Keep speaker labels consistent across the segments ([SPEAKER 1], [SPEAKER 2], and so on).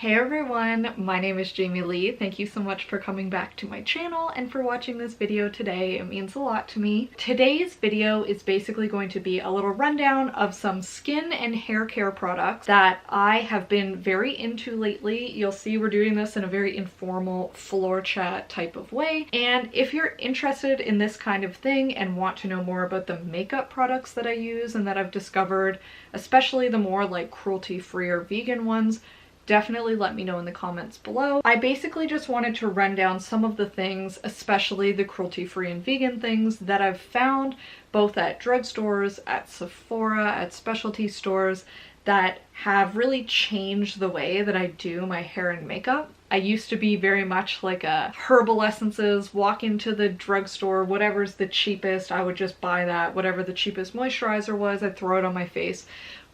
[SPEAKER 1] Hey everyone, my name is Jamie Lee. Thank you so much for coming back to my channel and for watching this video today. It means a lot to me. Today's video is basically going to be a little rundown of some skin and hair care products that I have been very into lately. You'll see we're doing this in a very informal floor chat type of way. And if you're interested in this kind of thing and want to know more about the makeup products that I use and that I've discovered, especially the more like cruelty-free or vegan ones, definitely let me know in the comments below. I basically just wanted to run down some of the things, especially the cruelty-free and vegan things that I've found both at drugstores, at Sephora, at specialty stores that have really changed the way that I do my hair and makeup. I used to be very much like a herbal essences, walk into the drugstore, whatever's the cheapest, I would just buy that. Whatever the cheapest moisturizer was, I'd throw it on my face.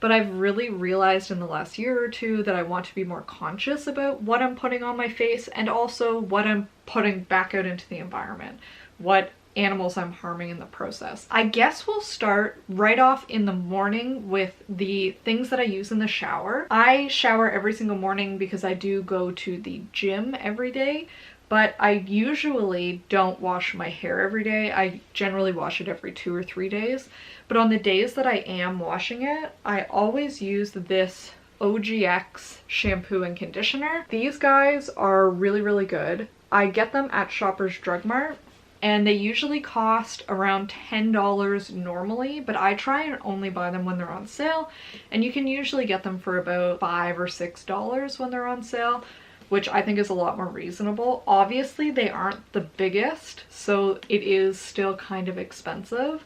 [SPEAKER 1] But I've really realized in the last year or two that I want to be more conscious about what I'm putting on my face and also what I'm putting back out into the environment, what animals I'm harming in the process. I guess we'll start right off in the morning with the things that I use in the shower. I shower every single morning because I do go to the gym every day, but I usually don't wash my hair every day. I generally wash it every 2 or 3 days. But on the days that I am washing it, I always use this OGX shampoo and conditioner. These guys are really, really good. I get them at Shoppers Drug Mart and they usually cost around $10 normally, but I try and only buy them when they're on sale. And you can usually get them for about $5 or $6 when they're on sale, which I think is a lot more reasonable. Obviously, they aren't the biggest, so it is still kind of expensive,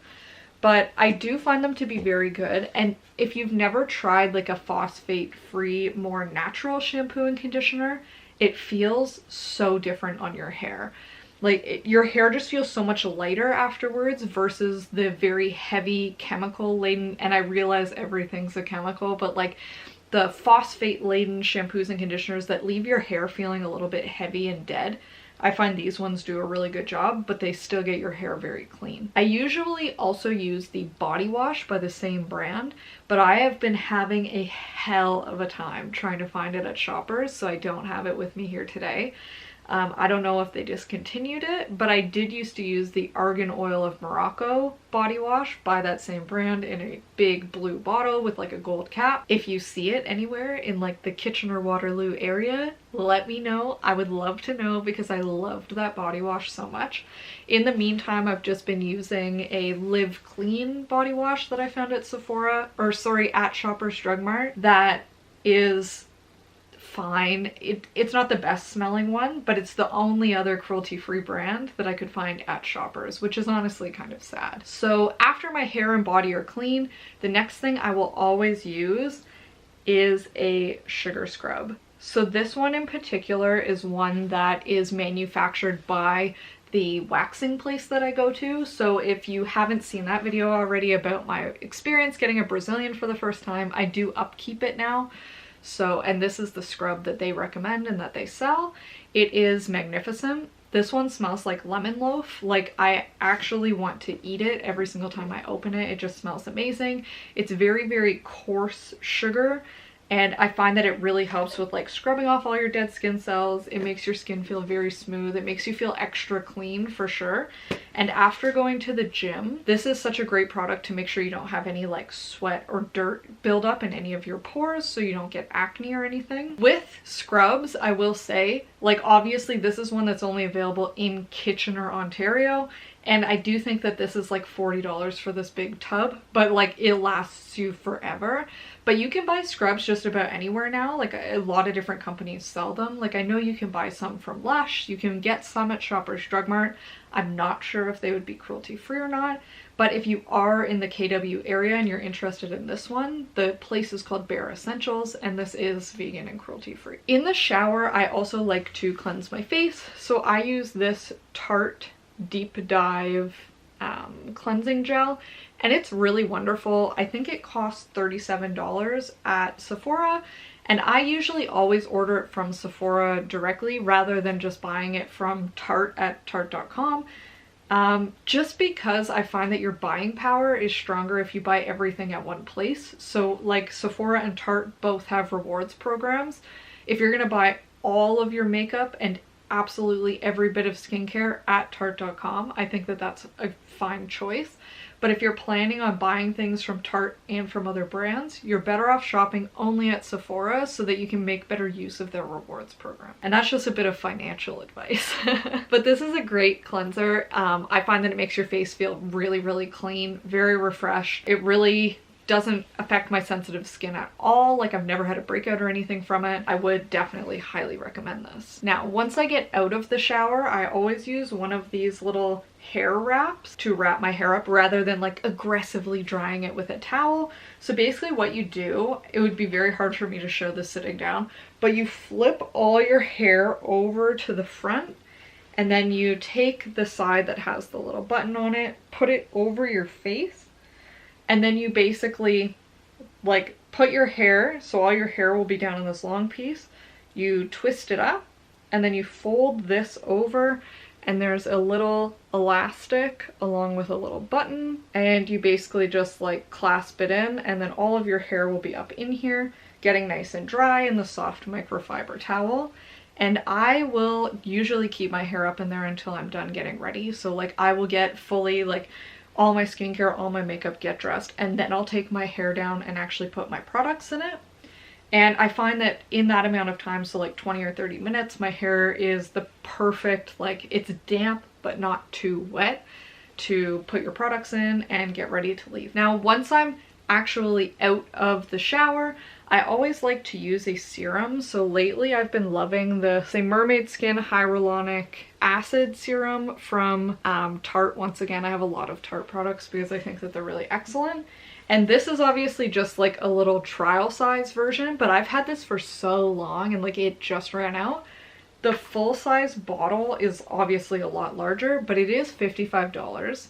[SPEAKER 1] but I do find them to be very good. And if you've never tried like a phosphate-free, more natural shampoo and conditioner, it feels so different on your hair. Like your hair just feels so much lighter afterwards versus the very heavy chemical laden, and I realize everything's a chemical, but like the phosphate laden shampoos and conditioners that leave your hair feeling a little bit heavy and dead. I find these ones do a really good job, but they still get your hair very clean. I usually also use the body wash by the same brand, but I have been having a hell of a time trying to find it at Shoppers, so I don't have it with me here today. I don't know if they discontinued it, but I did used to use the Argan Oil of Morocco body wash by that same brand in a big blue bottle with like a gold cap. If you see it anywhere in like the Kitchener-Waterloo area, let me know. I would love to know because I loved that body wash so much. In the meantime, I've just been using a Live Clean body wash that I found at Sephora, or sorry, at Shoppers Drug Mart that is fine. It's not the best smelling one, but it's the only other cruelty-free brand that I could find at Shoppers, which is honestly kind of sad. So after my hair and body are clean, the next thing I will always use is a sugar scrub. So this one in particular is one that is manufactured by the waxing place that I go to. So if you haven't seen that video already about my experience getting a Brazilian for the first time, I do upkeep it now. So, and this is the scrub that they recommend and that they sell. It is magnificent. This one smells like lemon loaf. Like I actually want to eat it every single time I open it. It just smells amazing. It's very, very coarse sugar. And I find that it really helps with like scrubbing off all your dead skin cells. It makes your skin feel very smooth. It makes you feel extra clean for sure. And after going to the gym, this is such a great product to make sure you don't have any like sweat or dirt build up in any of your pores so you don't get acne or anything. With scrubs, I will say, like obviously this is one that's only available in Kitchener, Ontario. And I do think that this is like $40 for this big tub, but like it lasts you forever. But you can buy scrubs just about anywhere now. Like a lot of different companies sell them. Like I know you can buy some from Lush. You can get some at Shoppers Drug Mart. I'm not sure if they would be cruelty-free or not. But if you are in the KW area and you're interested in this one, the place is called Bare Essentials and this is vegan and cruelty-free. In the shower, I also like to cleanse my face. So I use this Tarte Deep Dive cleansing gel and it's really wonderful. I think it costs $37 at Sephora, and I usually always order it from Sephora directly rather than just buying it from Tarte at Tarte.com. Just because I find that your buying power is stronger if you buy everything at one place. So like Sephora and Tarte both have rewards programs, if you're gonna buy all of your makeup and absolutely every bit of skincare at Tarte.com, I think that that's a fine choice. But if you're planning on buying things from Tarte and from other brands, you're better off shopping only at Sephora so that you can make better use of their rewards program. And that's just a bit of financial advice. But this is a great cleanser. I find that it makes your face feel really, really clean, very refreshed. It really doesn't affect my sensitive skin at all. Like, I've never had a breakout or anything from it. I would definitely highly recommend this. Now, once I get out of the shower, I always use one of these little hair wraps to wrap my hair up rather than like aggressively drying it with a towel. So basically what you do, it would be very hard for me to show this sitting down, but you flip all your hair over to the front, and then you take the side that has the little button on it, put it over your face, and then you basically like put your hair, so all your hair will be down in this long piece, you twist it up, and then you fold this over, and there's a little elastic along with a little button, and you basically just like clasp it in, and then all of your hair will be up in here getting nice and dry in the soft microfiber towel. And I will usually keep my hair up in there until I'm done getting ready. So like I will get fully like all my skincare, all my makeup, get dressed, and then I'll take my hair down and actually put my products in it. And I find that in that amount of time, so like 20 or 30 minutes, my hair is the perfect, like it's damp but not too wet to put your products in and get ready to leave. Now, once I'm actually out of the shower, I always like to use a serum. So lately I've been loving the Mermaid Skin Hyaluronic Acid Serum from Tarte. Once again, I have a lot of Tarte products because I think that they're really excellent. And this is obviously just like a little trial size version, but I've had this for so long and like it just ran out. The full size bottle is obviously a lot larger, but it is $55,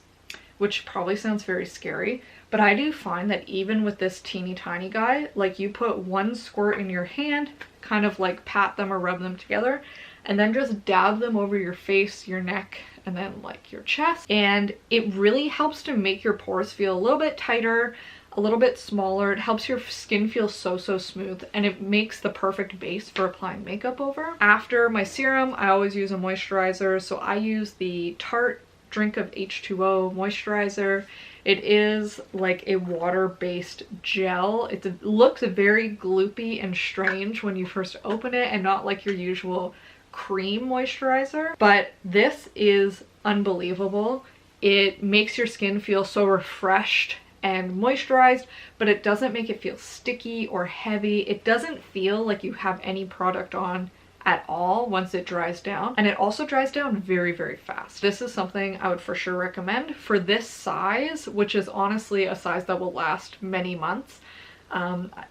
[SPEAKER 1] which probably sounds very scary. But I do find that even with this teeny tiny guy, like you put one squirt in your hand, kind of like pat them or rub them together, and then just dab them over your face, your neck, and then like your chest. And it really helps to make your pores feel a little bit tighter, a little bit smaller. It helps your skin feel so smooth, and it makes the perfect base for applying makeup over. After my serum, I always use a moisturizer. So I use the Tarte Drink of H2O moisturizer. It is like a water-based gel. It looks very gloopy and strange when you first open it and not like your usual cream moisturizer, but this is unbelievable. It makes your skin feel so refreshed and moisturized, but it doesn't make it feel sticky or heavy. It doesn't feel like you have any product on at all once it dries down, and it also dries down very fast. This is something I would for sure recommend for this size, which is honestly a size that will last many months.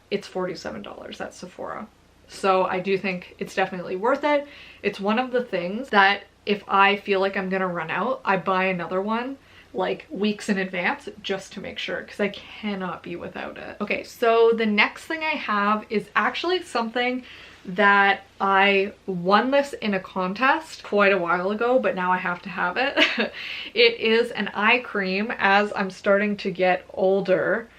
[SPEAKER 1] It's $47 at Sephora. So I do think it's definitely worth it. It's one of the things that if I feel like I'm gonna run out, I buy another one like weeks in advance just to make sure, because I cannot be without it. Okay, so the next thing I have is actually something that I won this in a contest quite a while ago, but now I have to have it. It is an eye cream. As I'm starting to get older,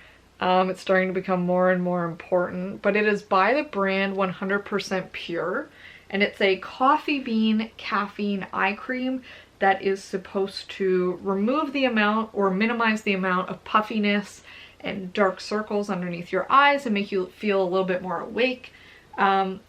[SPEAKER 1] it's starting to become more and more important, but it is by the brand 100% Pure, and it's a coffee bean caffeine eye cream that is supposed to remove the amount or minimize the amount of puffiness and dark circles underneath your eyes and make you feel a little bit more awake.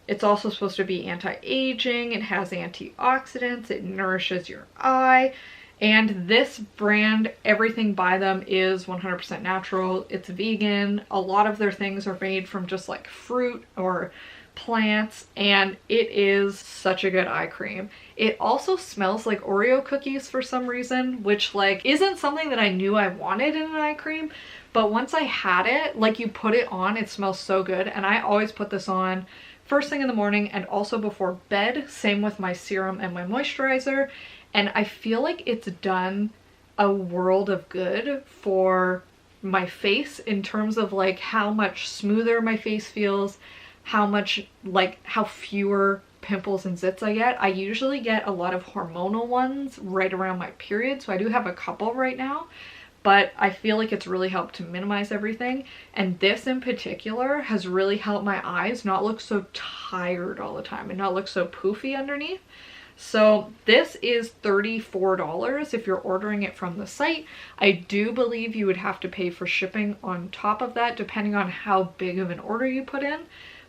[SPEAKER 1] It's also supposed to be anti-aging, it has antioxidants, it nourishes your eye, and this brand, everything by them is 100% natural, it's vegan. A lot of their things are made from just like fruit or plants, and it is such a good eye cream. It also smells like Oreo cookies for some reason, which like isn't something that I knew I wanted in an eye cream, but once I had it, like you put it on, it smells so good, and I always put this on first thing in the morning and also before bed, same with my serum and my moisturizer, and I feel like it's done a world of good for my face in terms of like how much smoother my face feels, how much like how fewer pimples and zits I get. I usually get a lot of hormonal ones right around my period, so I do have a couple right now, but I feel like it's really helped to minimize everything. And this in particular has really helped my eyes not look so tired all the time and not look so poofy underneath. So this is $34 if you're ordering it from the site. I do believe you would have to pay for shipping on top of that depending on how big of an order you put in,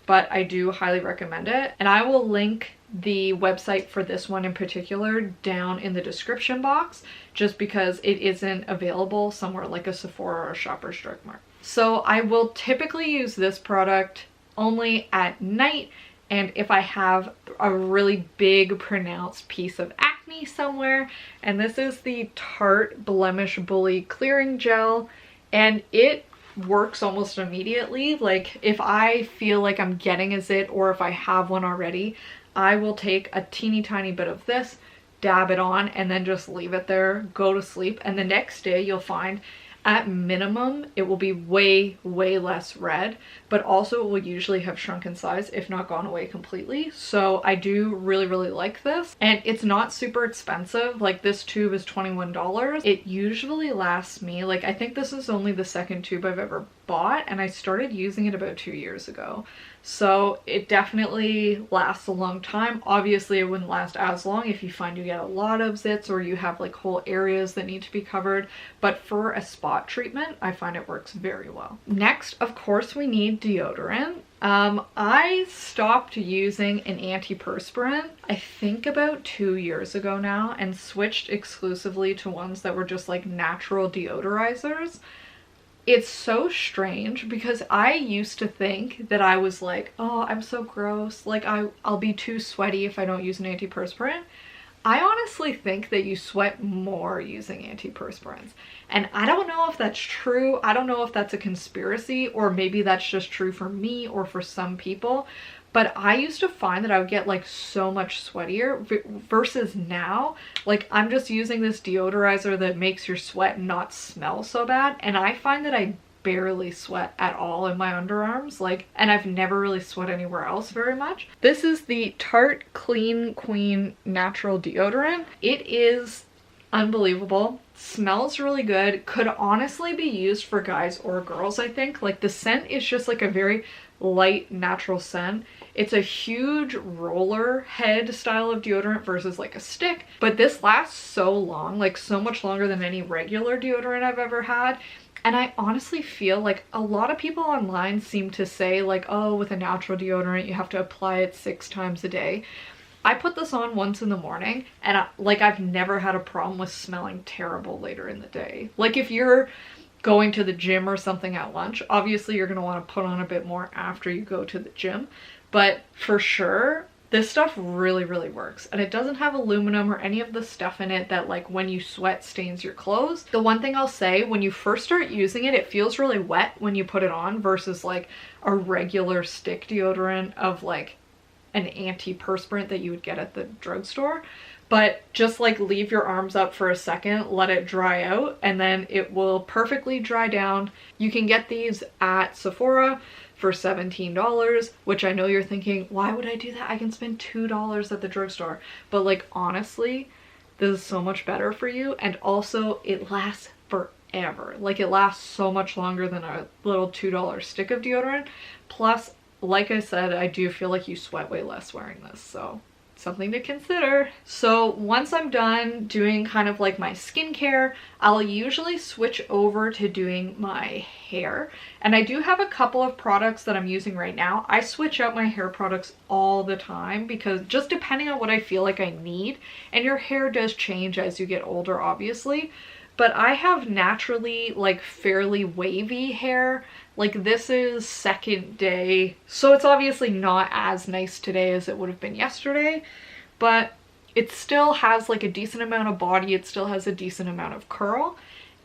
[SPEAKER 1] but I do highly recommend it. And I will link the website for this one in particular down in the description box, just because it isn't available somewhere like a Sephora or a Shoppers Drug Mart. So I will typically use this product only at night, and if I have a really big pronounced piece of acne somewhere. And this is the Tarte Blemish Bully Clearing Gel, and it works almost immediately. Like if I feel like I'm getting a zit or if I have one already, I will take a teeny tiny bit of this, dab it on, and then just leave it there, go to sleep, and the next day you'll find at minimum it will be way less red, but also it will usually have shrunk in size if not gone away completely. So I do really like this, and it's not super expensive. Like this tube is $21. It usually lasts me, like I think this is only the second tube I've ever bought, and I started using it about 2 years ago. So it definitely lasts a long time. Obviously it wouldn't last as long if you find you get a lot of zits or you have like whole areas that need to be covered, but for a spot treatment I find it works very well. Next, of course, we need deodorant. I stopped using an antiperspirant I think about 2 years ago now and switched exclusively to ones that were just like natural deodorizers. It's so strange because I used to think that I was like, oh, I'm so gross, like I'll be too sweaty if I don't use an antiperspirant. I honestly think that you sweat more using antiperspirants, and I don't know if that's true. I don't know if that's a conspiracy, or maybe that's just true for me or for some people, but I used to find that I would get like so much sweatier versus now. Like I'm just using this deodorizer that makes your sweat not smell so bad, and I find that I barely sweat at all in my underarms, like, and I've never really sweat anywhere else very much. This is the Tarte Clean Queen Natural Deodorant. It is unbelievable, smells really good, could honestly be used for guys or girls. I think like the scent is just like a very light natural scent. It's a huge roller head style of deodorant versus like a stick, but this lasts so long, like so much longer than any regular deodorant I've ever had. And I honestly feel like a lot of people online seem to say like, oh, with a natural deodorant you have to apply it 6 times a day. I put this on once in the morning, and I've never had a problem with smelling terrible later in the day. Like if you're going to the gym or something at lunch, obviously you're going to want to put on a bit more after you go to the gym, but for sure this stuff really works. And it doesn't have aluminum or any of the stuff in it that like when you sweat stains your clothes. The one thing I'll say, when you first start using it, it feels really wet when you put it on versus like a regular stick deodorant of like an antiperspirant that you would get at the drugstore. But just like leave your arms up for a second, let it dry out, and then it will perfectly dry down. You can get these at Sephora for $17, which I know you're thinking, why would I do that? I can spend $2 at the drugstore. But like honestly, this is so much better for you, and also it lasts forever. Like it lasts so much longer than a little $2 stick of deodorant. Plus, like I said, I do feel like you sweat way less wearing this, so something to consider. So once I'm done doing kind of like my skincare, I'll usually switch over to doing my hair. And I do have a couple of products that I'm using right now. I switch out my hair products all the time because just depending on what I feel like I need, and your hair does change as you get older, obviously. But I have naturally like fairly wavy hair. Like this is second day, so it's obviously not as nice today as it would have been yesterday, but it still has like a decent amount of body. It still has a decent amount of curl.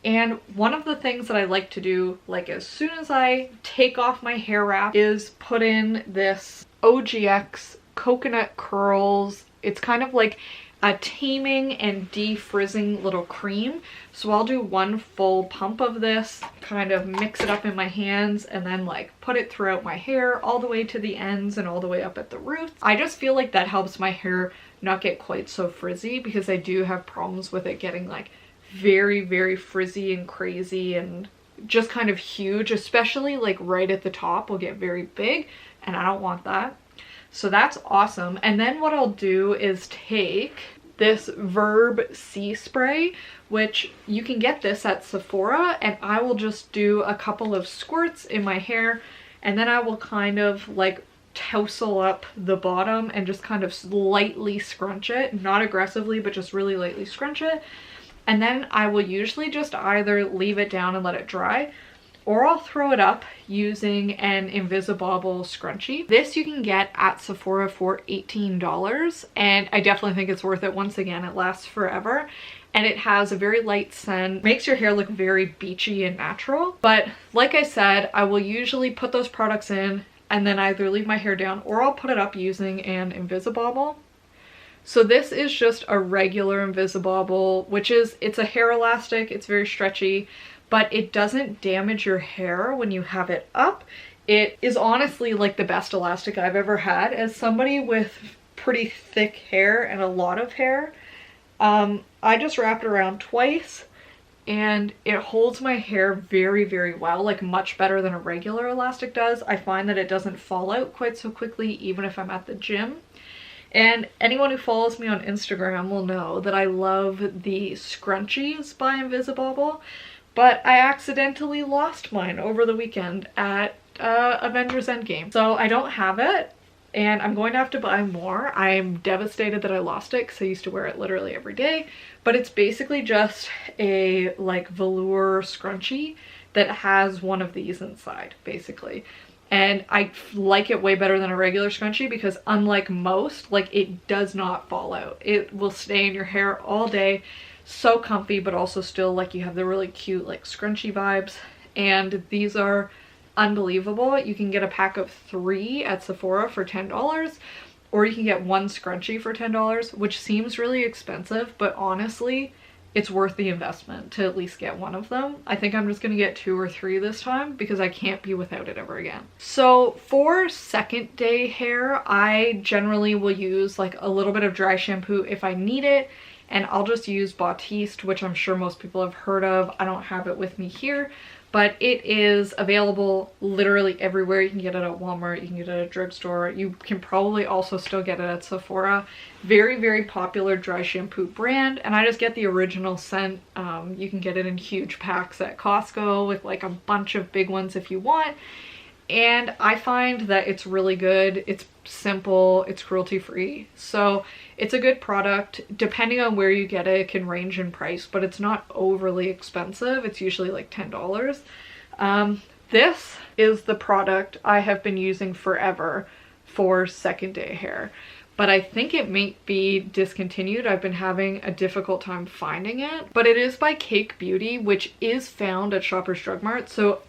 [SPEAKER 1] And one of the things that I like to do, like as soon as I take off my hair wrap, is put in this OGX Coconut Curls. It's kind of like a taming and defrizzing little cream. So I'll do one full pump of this, kind of mix it up in my hands, and then like put it throughout my hair all the way to the ends and all the way up at the roots. I just feel like that helps my hair not get quite so frizzy, because I do have problems with it getting like very, very frizzy and crazy and just kind of huge, especially like right at the top will get very big, and I don't want that. So that's awesome. And then what I'll do is take this Verb Sea Spray, which you can get this at Sephora, and I will just do a couple of squirts in my hair, and then I will kind of like tousle up the bottom and just kind of lightly scrunch it, not aggressively, but just really lightly scrunch it. And then I will usually just either leave it down and let it dry, or I'll throw it up using an INVISIBOBBLE scrunchie. This you can get at Sephora for $18, and I definitely think it's worth it. Once again, it lasts forever, and it has a very light scent, makes your hair look very beachy and natural. But like I said, I will usually put those products in and then either leave my hair down, or I'll put it up using an INVISIBOBBLE. So this is just a regular INVISIBOBBLE, which is, it's a hair elastic, it's very stretchy, but it doesn't damage your hair when you have it up. It is honestly like the best elastic I've ever had. As somebody with pretty thick hair and a lot of hair, I just wrapped it around twice, and it holds my hair very, very well, like much better than a regular elastic does. I find that it doesn't fall out quite so quickly even if I'm at the gym. And anyone who follows me on Instagram will know that I love the scrunchies by INVISIBOBBLE, but I accidentally lost mine over the weekend at Avengers Endgame. So I don't have it, and I'm going to have to buy more. I'm devastated that I lost it because I used to wear it literally every day, but it's basically just a like velour scrunchie that has one of these inside, basically. And I like it way better than a regular scrunchie because unlike most, like it does not fall out. It will stay in your hair all day. So comfy, but also still like you have the really cute like scrunchie vibes. And these are unbelievable. You can get a pack of 3 at Sephora for $10, or you can get 1 scrunchie for $10, which seems really expensive, but honestly, it's worth the investment to at least get one of them. I think I'm just gonna get 2 or 3 this time because I can't be without it ever again. So for second day hair, I generally will use like a little bit of dry shampoo if I need it, and I'll just use Batiste, which I'm sure most people have heard of. I don't have it with me here, but it is available literally everywhere. You can get it at Walmart, you can get it at a drugstore. You can probably also still get it at Sephora. Very, very popular dry shampoo brand, and I just get the original scent. You can get it in huge packs at Costco with like a bunch of big ones if you want. And I find that it's really good. It's simple, it's cruelty-free. So it's a good product. Depending on where you get it, it can range in price, but it's not overly expensive. It's usually like $10. This is the product I have been using forever for second day hair, but I think it may be discontinued. I've been having a difficult time finding it, but it is by Cake Beauty, which is found at Shoppers Drug Mart. So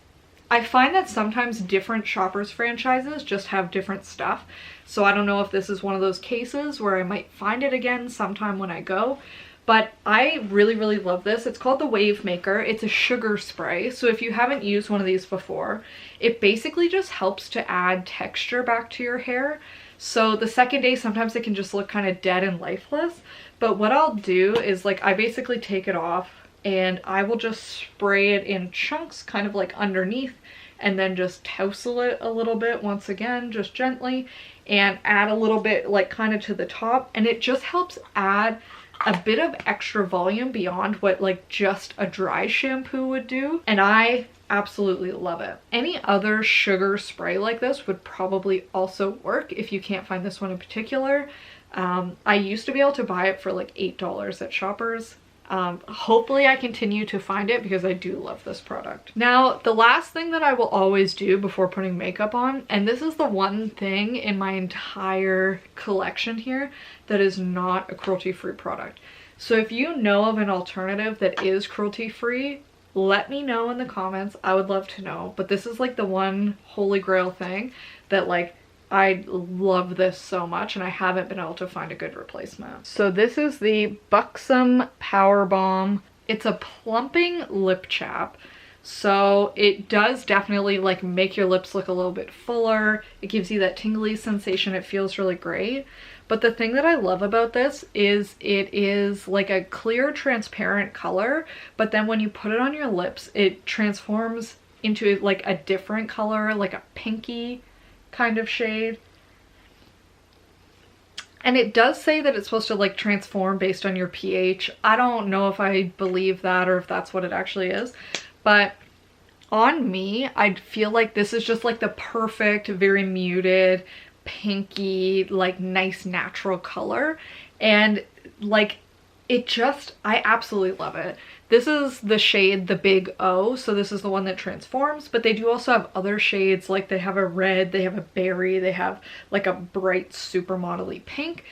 [SPEAKER 1] I find that sometimes different Shoppers franchises just have different stuff. So I don't know if this is one of those cases where I might find it again sometime when I go, but I really, really love this. It's called the Wave Maker. It's a sugar spray. So if you haven't used one of these before, it basically just helps to add texture back to your hair. So the second day, sometimes it can just look kind of dead and lifeless. But what I'll do is like, I basically take it off and I will just spray it in chunks kind of like underneath, and then just tousle it a little bit once again, just gently, and add a little bit like kind of to the top, and it just helps add a bit of extra volume beyond what like just a dry shampoo would do, and I absolutely love it. Any other sugar spray like this would probably also work if you can't find this one in particular. I used to be able to buy it for like $8 at Shoppers. Hopefully I continue to find it because I do love this product. Now, the last thing that I will always do before putting makeup on, and this is the one thing in my entire collection here that is not a cruelty-free product. So if you know of an alternative that is cruelty-free, let me know in the comments. I would love to know. But this is like the one holy grail thing that like, I love this so much, and I haven't been able to find a good replacement. So this is the BUXOM Power Balm. It's a plumping lip chap. So it does definitely like make your lips look a little bit fuller. It gives you that tingly sensation. It feels really great. But the thing that I love about this is it is like a clear transparent color, but then when you put it on your lips, it transforms into like a different color, like a pinky kind of shade. And it does say that it's supposed to like transform based on your pH. I don't know if I believe that or if that's what it actually is, but on me, I feel like this is just like the perfect, very muted, pinky, like nice natural color. And like it just, I absolutely love it. This is the shade, the Big O, so this is the one that transforms, but they do also have other shades, like they have a red, they have a berry, they have like a bright supermodel-y pink.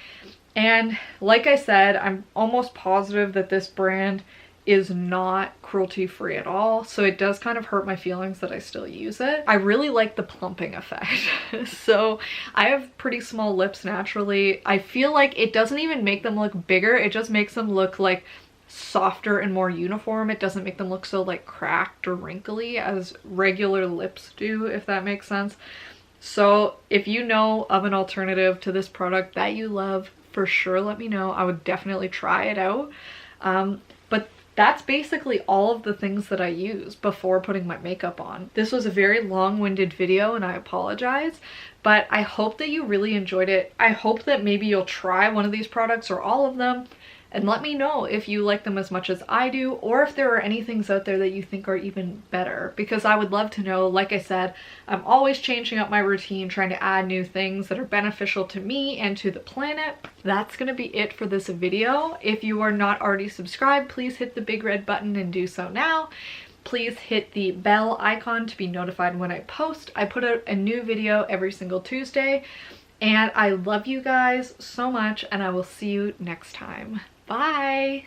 [SPEAKER 1] And like I said, I'm almost positive that this brand is not cruelty-free at all, so it does kind of hurt my feelings that I still use it. I really like the plumping effect. So I have pretty small lips naturally. I feel like it doesn't even make them look bigger, it just makes them look like softer and more uniform. It doesn't make them look so like cracked or wrinkly as regular lips do, if that makes sense. So if you know of an alternative to this product that you love, for sure let me know. I would definitely try it out. But that's basically all of the things that I use before putting my makeup on. This was a very long-winded video and I apologize, but I hope that you really enjoyed it. I hope that maybe you'll try one of these products or all of them, and let me know if you like them as much as I do, or if there are any things out there that you think are even better, because I would love to know. Like I said, I'm always changing up my routine, trying to add new things that are beneficial to me and to the planet. That's gonna be it for this video. If you are not already subscribed, please hit the big red button and do so now. Please hit the bell icon to be notified when I post. I put out a new video every single Tuesday, and I love you guys so much, and I will see you next time. Bye!